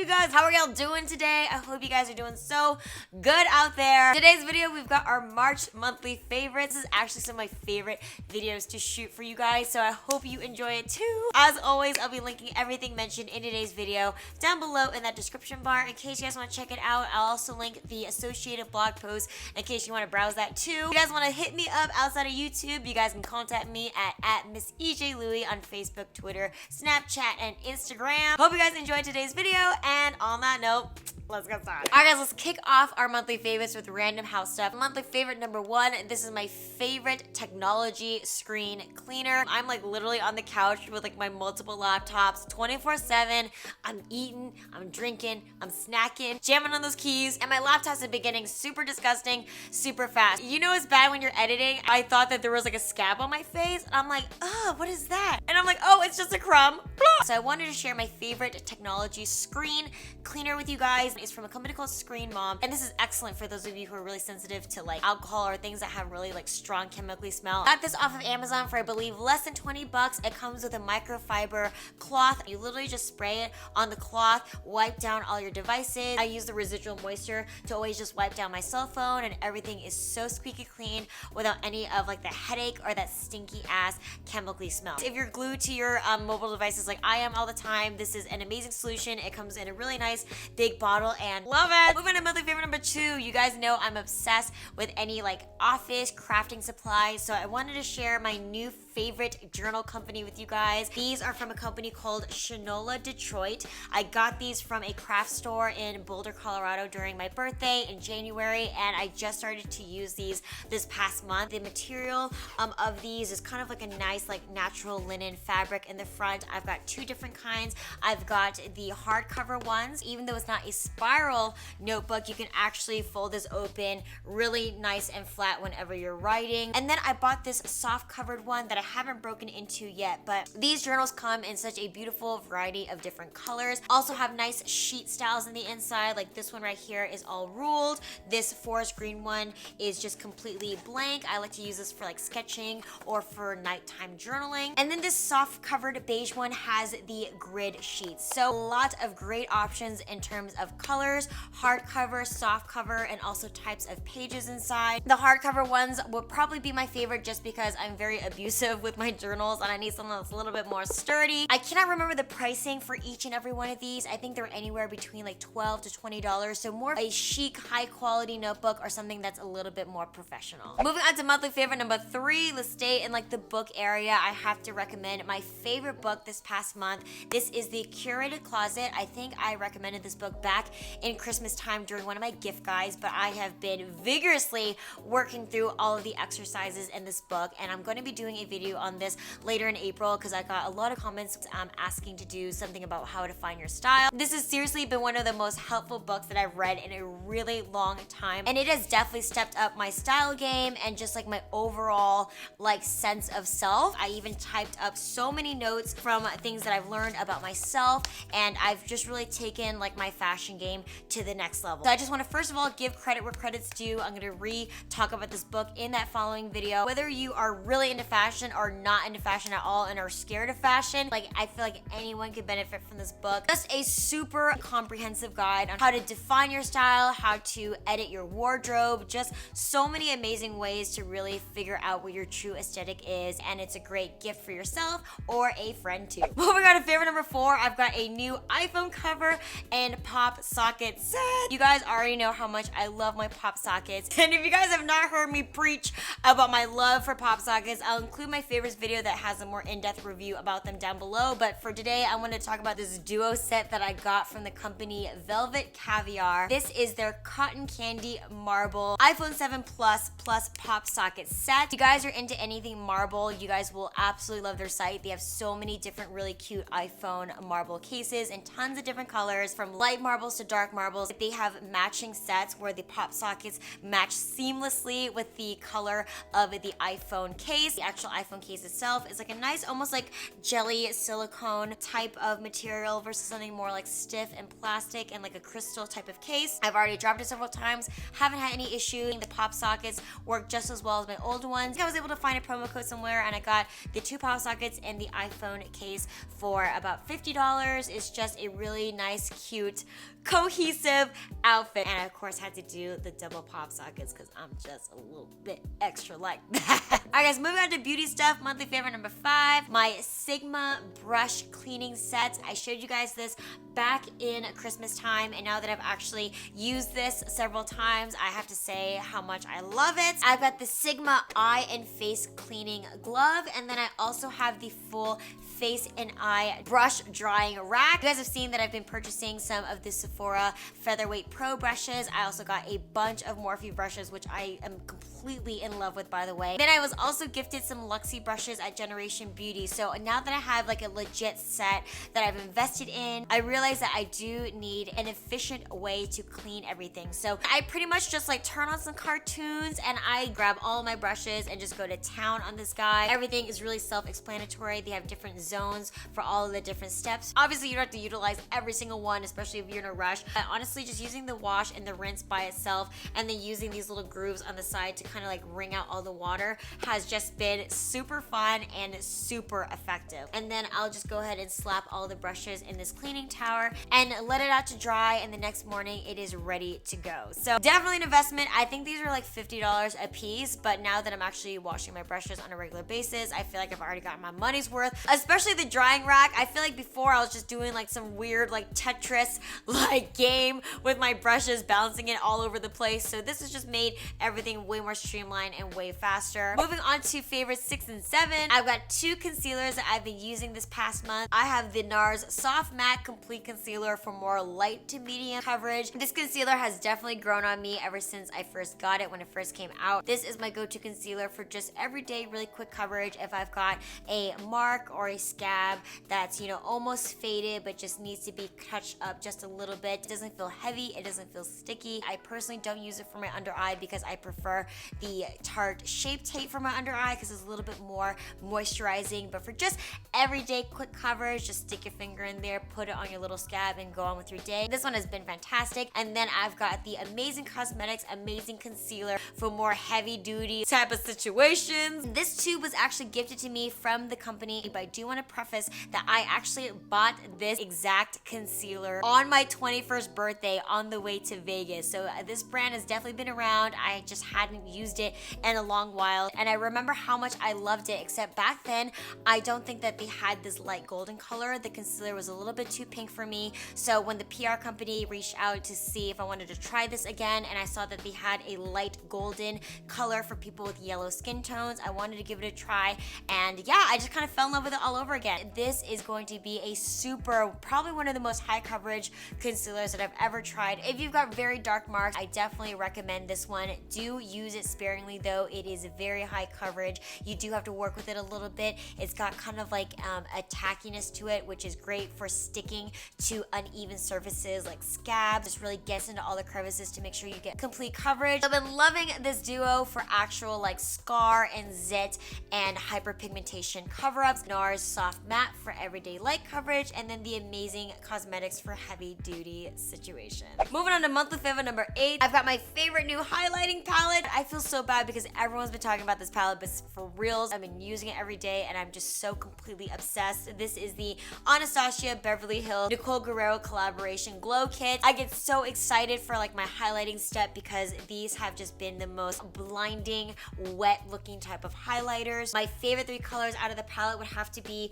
you guys? How are y'all doing today? I hope you guys are doing so good out there. Today's video, we've got our March monthly favorites. This is actually some of my favorite videos to shoot for you guys, so I hope you enjoy it too. As always, I'll be linking everything mentioned in today's video down below in that description bar in case you guys want to check it out. I'll also link the associated blog post in case you want to browse that too. If you guys want to hit me up outside of YouTube, you guys can contact me at MissEJLouie on Facebook, Twitter, Snapchat, and Instagram. Hope you guys enjoyed today's video, and on that note, let's get started. Alright guys, let's kick off our monthly favorites with random house stuff. Monthly favorite number one, this is my favorite technology screen cleaner. I'm like literally on the couch with like my multiple laptops 24/7. I'm eating, I'm drinking, I'm snacking, jamming on those keys, and my laptops have been getting super disgusting, super fast. You know it's bad when you're editing. I thought that there was like a scab on my face, and I'm like, oh, what is that? And I'm like, oh, it's just a crumb. So I wanted to share my favorite technology screen cleaner with you guys. It's from a company called Screen Mom, and this is excellent for those of you who are really sensitive to like alcohol or things that have really like strong chemically smell. Got this off of Amazon for I believe less than 20 bucks. It comes with a microfiber cloth. You literally just spray it on the cloth, wipe down all your devices. I use the residual moisture to always just wipe down my cell phone, and everything is so squeaky clean without any of like the headache or that stinky ass chemically smell. If you're glued to your mobile devices like I am all the time, this is an amazing solution. It comes in a really nice big bottle and love it. Moving to monthly favorite number two, you guys know I'm obsessed with any like office crafting supplies, so I wanted to share my new favorite journal company with you guys. These are from a company called SHINOLA Detroit. I got these from a craft store in Boulder, Colorado during my birthday in January, and I just started to use these this past month. The material of these is kind of like a nice like natural linen fabric in the front. I've got two different kinds. I've got the hardcover ones. Even though it's not a spiral notebook, you can actually fold this open really nice and flat whenever you're writing. And then I bought this soft covered one that I haven't broken into yet, but these journals come in such a beautiful variety of different colors. Also have nice sheet styles in the inside, like this one right here is all ruled. This forest green one is just completely blank. I like to use this for like sketching or for nighttime journaling. And then this soft covered beige one has the grid sheets. So a lot of great options in terms of colors, hardcover, soft cover, and also types of pages inside. The hardcover ones would probably be my favorite just because I'm very abusive with my journals and I need something that's a little bit more sturdy. I cannot remember the pricing for each and every one of these. I think they're anywhere between like $12 to $20, so more a chic, high quality notebook or something that's a little bit more professional. Moving on to monthly favorite number three, let's stay in like the book area. I have to recommend my favorite book this past month. This is The Curated Closet. I think I recommended this book back in Christmas time during one of my gift guides, but I have been vigorously working through all of the exercises in this book, and I'm going to be doing a video on this later in April because I got a lot of comments asking to do something about how to find your style. This has seriously been one of the most helpful books that I've read in a really long time, and it has definitely stepped up my style game and just like my overall like sense of self. I even typed up so many notes from things that I've learned about myself, and I've just really taken like my fashion game to the next level. So I just want to first of all give credit where credit's due. I'm going to talk about this book in that following video. Whether you are really into fashion or not into fashion at all and are scared of fashion, like I feel like anyone could benefit from this book. Just a super comprehensive guide on how to define your style, how to edit your wardrobe, just so many amazing ways to really figure out what your true aesthetic is, and it's a great gift for yourself or a friend too. Moving on to favorite number four, I've got a new iPhone cover and Popsockets set. You guys already know how much I love my Popsockets, and if you guys have not heard me preach about my love for Popsockets, I'll include my favorites video that has a more in-depth review about them down below. But for today, I want to talk about this duo set that I got from the company Velvet Caviar. This is their cotton candy marble iPhone 7 Plus Popsocket set. If you guys are into anything marble, you guys will absolutely love their site. They have so many different really cute iPhone marble cases in tons of different colors, from light marbles to dark marbles. They have matching sets where the pop sockets match seamlessly with the color of the iPhone case. The actual iPhone case itself is like a nice, almost like jelly silicone type of material versus something more like stiff and plastic and like a crystal type of case. I've already dropped it several times, haven't had any issue. The pop sockets work just as well as my old ones. I was able to find a promo code somewhere and I got the 2 pop sockets and the iPhone case for about $50. It's just a really nice, cute, cohesive outfit. And I of course had to do the double pop sockets because I'm just a little bit extra like that. Alright guys, moving on to beauty stuff. Monthly favorite number 5, my Sigma brush cleaning sets. I showed you guys this back in Christmas time, and now that I've actually used this several times, I have to say how much I love it. I've got the Sigma eye and face cleaning glove, and then I also have the full face and eye brush drying rack. You guys have seen that I've been purchasing some of the Sephora Featherweight Pro brushes. I also got a bunch of Morphe brushes, which I am completely in love with, by the way. Then I was also gifted some Luxie brushes at Generation Beauty. So now that I have like a legit set that I've invested in, I realize that I do need an efficient way to clean everything. So I pretty much just like turn on some cartoons and I grab all of my brushes and just go to town on this guy. Everything is really self-explanatory. They have different zones for all of the different steps. Obviously, you don't have to utilize every single one, especially if you're in a rush. But honestly, just using the wash and the rinse by itself and then using these little grooves on the side to kind of like wring out all the water has just been super fun and super effective. And then I'll just go ahead and slap all the brushes in this cleaning tower and let it out to dry, and the next morning it is ready to go. So definitely an investment. I think these are like $50 a piece, but now that I'm actually washing my brushes on a regular basis, I feel like I've already gotten my money's worth, especially the drying rack. I feel like before I was just doing like some weird like Tetris like game with my brushes, bouncing it all over the place. So this has just made everything way more streamlined and way faster. Moving on to favorites 6 and 7, I've got 2 concealers that I've been using this past month. I have the NARS Soft Matte Complete Concealer for more light to medium coverage. This concealer has definitely grown on me ever since I first got it when it first came out. This is my go-to concealer for just everyday really quick coverage if I've got a mark or a scab that's, you know, almost faded but just needs to be touched up just a little bit. It doesn't feel heavy, it doesn't feel sticky. I personally don't use it for my under eye because I prefer the Tarte Shape Tape for my under eye because it's a little bit more moisturizing. But for just everyday quick coverage, just stick your finger in there, put it on your little scab and go on with your day. This one has been fantastic. And then I've got the Amazing Cosmetics Amazing Concealer for more heavy duty type of situations. This tube was actually gifted to me from the company, but I do want to preface that I actually bought this exact concealer on my 21st birthday on the way to Vegas. So this brand has definitely been around. I just hadn't used it in a long while, and I remember how much I loved it, except back then I don't think that they had this light golden color. The concealer was a little bit too pink for me. So when the PR company reached out to see if I wanted to try this again, and I saw that they had a light golden color for people with yellow skin tones, I wanted to give it a try, and yeah, I just kind of fell in love with it all over again. This is going to be a super, probably one of the most high coverage concealers that I've ever tried. If you've got very dark marks, I definitely recommend this one. Do use it sparingly though. It is very high coverage. You do have to work with it a little bit. It's got kind of like a tackiness to it, which is great for sticking to uneven surfaces like scabs. Just really gets into all the crevices to make sure you get complete coverage. I've been loving this duo for actual like scar and zit and hyperpigmentation cover-ups. NARS Soft Matte for everyday light coverage, and then the Amazing Cosmetics for heavy duty situations. Moving on to monthly favorite number 8, I've got my favorite new highlighting palette. I feel so bad because everyone's been talking about this palette, but for reals, I've been using it every day and I'm just so completely obsessed. This is the Anastasia Beverly Hills Nicole Guerrero collaboration glow kit. I get so excited for like my highlighting step because these have just been the most blinding, wet looking type of highlighters. My favorite 3 colors out of the palette would have to be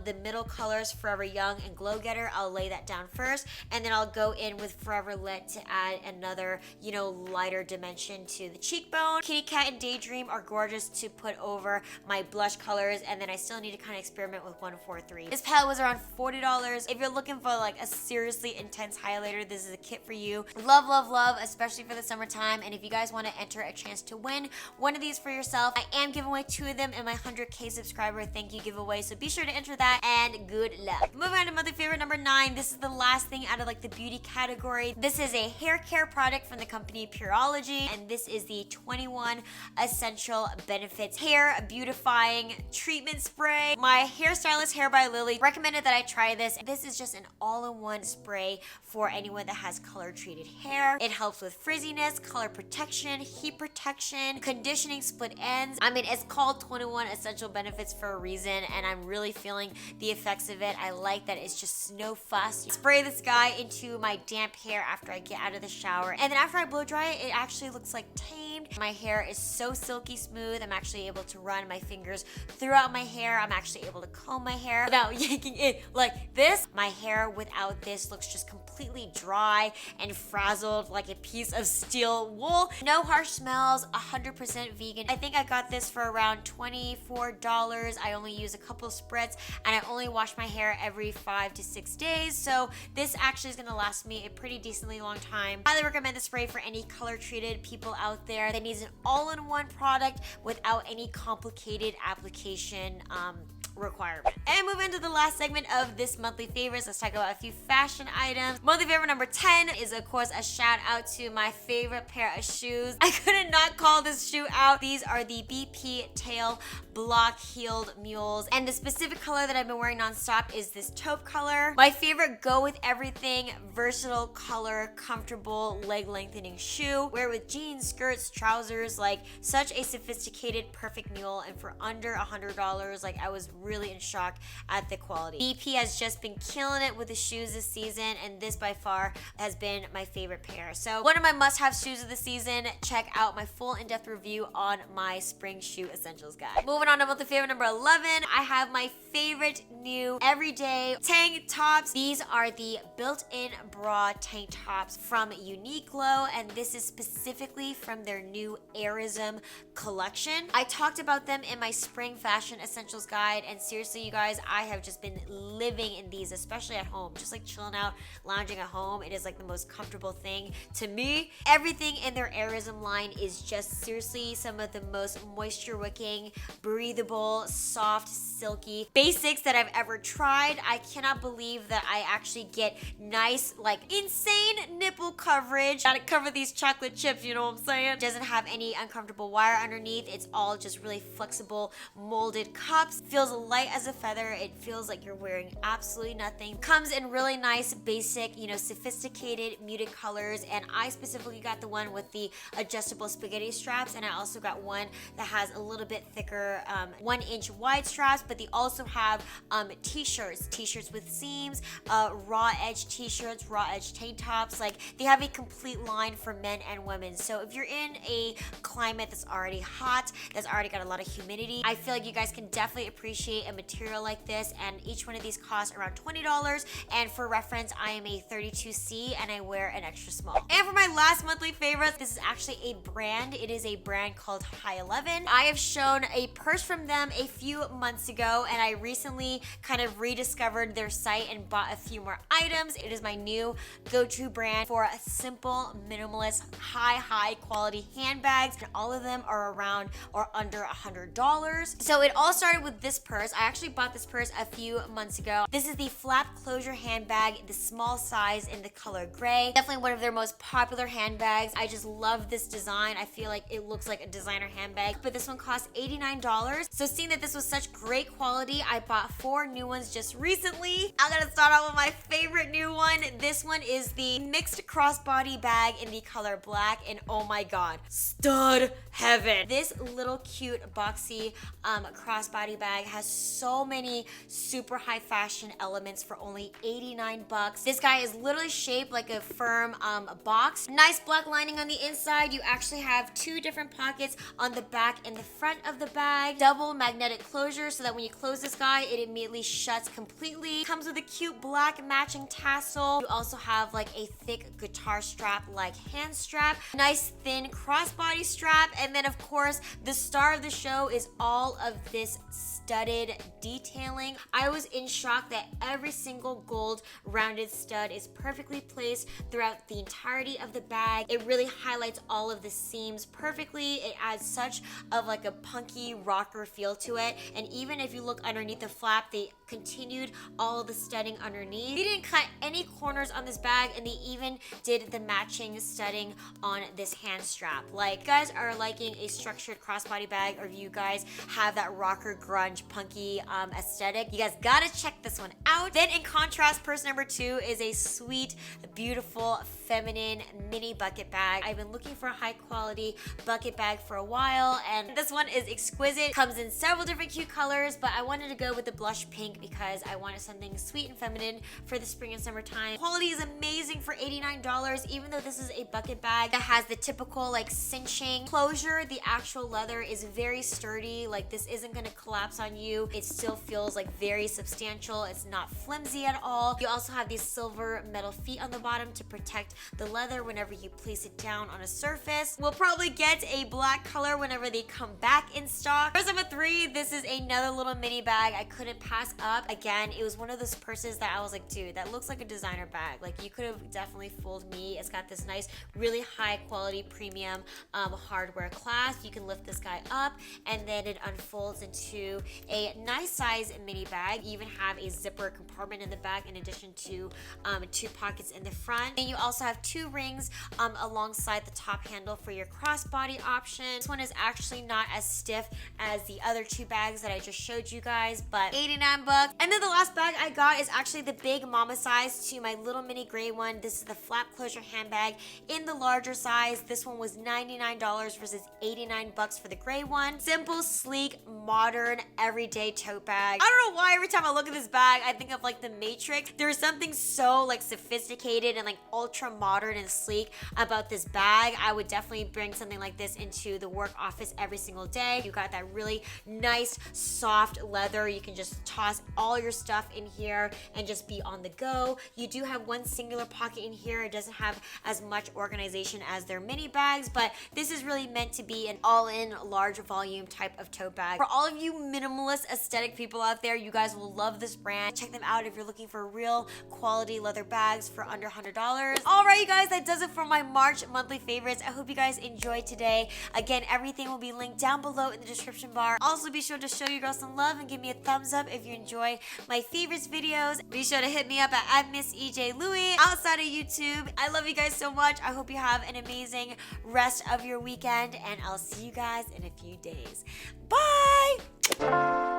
the middle colors, Forever Young and Glow Getter. I'll lay that down first, and then I'll go in with Forever Lit to add another, you know, lighter dimension to the cheekbone. Kitty Cat and Daydream are gorgeous to put over my blush colors, and then I still need to kind of experiment with 143. This palette was around $40. If you're looking for like a seriously intense highlighter, this is a kit for you. Love, love, love, especially for the summertime. And if you guys want to enter a chance to win one of these for yourself, I am giving away 2 of them in my 100K subscriber thank you giveaway, so be sure to enter that, and good luck. Moving on to monthly favorite number 9. This is the last thing out of like the beauty category. This is a hair care product from the company Pureology, and this is the 21 Essential Benefits Hair Beautifying Treatment Spray. My hairstylist, Hair by Lily, recommended that I try this. This is just an all-in-one spray for anyone that has color-treated hair. It helps with frizziness, color protection, heat protection, conditioning, split ends. I mean, it's called 21 Essential Benefits for a reason, and I'm really feeling the effects of it. I like that it's just no fuss. Spray this guy into my damp hair after I get out of the shower, and then after I blow dry it, it actually looks like tamed. My hair is so silky smooth. I'm actually able to run my fingers throughout my hair. I'm actually able to comb my hair without yanking it like this. My hair without this looks just completely dry and frazzled like a piece of steel wool. No harsh smells, 100% vegan. I think I got this for around $24. I only use a couple spreads, and I only wash my hair every 5 to 6 days, so this actually is gonna last me a pretty decently long time. Highly recommend the spray for any color treated people out there that needs an all-in-one product without any complicated application requirement. And move into the last segment of this monthly favorites. Let's talk about a few fashion items. Monthly favorite number 10 is of course a shout out to my favorite pair of shoes. I couldn't not call this shoe out. These are the BP Tail Block Heeled Mules, and the specific color that I've been wearing nonstop is this taupe color. My favorite go with everything, versatile color, comfortable leg lengthening shoe. Wear with jeans, skirts, trousers, like such a sophisticated perfect mule, and for under $100, like I was really in shock at the quality. BP has just been killing it with the shoes this season, and this by far has been my favorite pair. So one of my must-have shoes of the season. Check out my full in-depth review on my spring shoe essentials guide. Moving on to monthly favorite number 11, I have my favorite new everyday tank tops. These are the built-in bra tank tops from UNIQLO, and this is specifically from their new AIRISM collection. I talked about them in my spring fashion essentials guide, and seriously you guys, I have just been living in these, especially at home, just like chilling out, lounging at home. It is like the most comfortable thing to me. Everything in their AIRISM line is just seriously some of the most moisture wicking, breathable, soft, silky basics that I've ever tried. I cannot believe that I actually get nice, like insane nipple coverage. Gotta cover these chocolate chips, you know what I'm saying? Doesn't have any uncomfortable wire underneath. It's all just really flexible molded cups. Feels light as a feather. It feels like you're wearing absolutely nothing. Comes in really nice, basic, you know, sophisticated muted colors, and I specifically got the one with the adjustable spaghetti straps, and I also got one that has a little bit thicker 1-inch wide straps, but they also have t-shirts with seams, raw edge t-shirts, raw edge tank tops. Like they have a complete line for men and women. So if you're in a climate that's already hot, that's already got a lot of humidity, I feel like you guys can definitely appreciate a material like this, and each one of these costs around $20. And for reference, I am a 32C and I wear an extra small. And for my last monthly favorite, this is actually a brand. It is a brand called HIELEVEN. I have shown a purse from them a few months ago, and I recently kind of rediscovered their site and bought a few more items. It is my new go-to brand for simple, minimalist, high quality handbags, and all of them are around or under $100. So it all started with this purse. I actually bought this purse a few months ago. This is the flap closure handbag, the small size in the color gray. Definitely one of their most popular handbags. I just love this design. I feel like it looks like a designer handbag, but this one cost $89. So seeing that this was such great quality, I bought 4 new ones just recently. I'm gonna start out with my favorite new one. This one is the mixed crossbody bag in the color black, and oh my god, stud heaven. This little cute boxy crossbody bag has so many super high fashion elements for only 89 bucks. This guy is literally shaped like a firm box. Nice black lining on the inside. You actually have 2 different pockets on the back and the front of the bag. Double magnetic closure so that when you close this guy, it immediately shuts completely. Comes with a cute black matching tassel. You also have like a thick guitar strap like hand strap. Nice thin crossbody strap, and then of course the star of the show is all of this studded threaded detailing. I was in shock that every single gold rounded stud is perfectly placed throughout the entirety of the bag. It really highlights all of the seams perfectly. It adds such of like a punky rocker feel to it. And even if you look underneath the flap, they continued all of the studding underneath. They didn't cut any corners on this bag, and they even did the matching studding on this hand strap. Like, you guys are liking a structured crossbody bag, or you guys have that rocker grunge punky aesthetic, you guys gotta check this one out. Then in contrast, purse number 2 is a sweet, beautiful, feminine mini bucket bag. I've been looking for a high quality bucket bag for a while, and this one is exquisite. Comes in several different cute colors, but I wanted to go with the blush pink because I wanted something sweet and feminine for the spring and summertime. Quality is amazing for $89, even though this is a bucket bag that has the typical like cinching closure. The actual leather is very sturdy. Like, this isn't gonna collapse on you. It still feels like very substantial. It's not flimsy at all. You also have these silver metal feet on the bottom to protect the leather whenever you place it down on a surface. We'll probably get a black color whenever they come back in stock. Purse number 3, this is another little mini bag I couldn't pass up. Again, it was one of those purses that I was like, dude, that looks like a designer bag. Like, you could have definitely fooled me. It's got this nice, really high quality premium hardware clasp. You can lift this guy up, and then it unfolds into a nice size mini bag. You even have a zipper compartment in the back in addition to 2 pockets in the front. And you also have 2 rings alongside the top handle for your crossbody option. This one is actually not as stiff as the other 2 bags that I just showed you guys, but 89 bucks. And then the last bag I got is actually the big mama size to my little mini gray one. This is the flap closure handbag in the larger size. This one was $99 versus 89 bucks for the gray one. Simple, sleek, modern, everyday tote bag. I don't know why every time I look at this bag, I think of like the Matrix. There's something so like sophisticated and like ultra modern and sleek about this bag. I would definitely bring something like this into the work office every single day. You got that really nice, soft leather. You can just toss all your stuff in here and just be on the go. You do have one singular pocket in here. It doesn't have as much organization as their mini bags, but this is really meant to be an all-in large volume type of tote bag. For all of you minimalist aesthetic people out there, you guys will love this brand. Check them out if you're looking for real quality leather bags for under $100. All right, you guys, that does it for my March monthly favorites. I hope you guys enjoyed today. Again, everything will be linked down below in the description bar. Also, be sure to show your girl some love and give me a thumbs up if you enjoy my favorites videos. Be sure to hit me up at MissEJLouie outside of YouTube. I love you guys so much. I hope you have an amazing rest of your weekend, and I'll see you guys in a few days. Bye!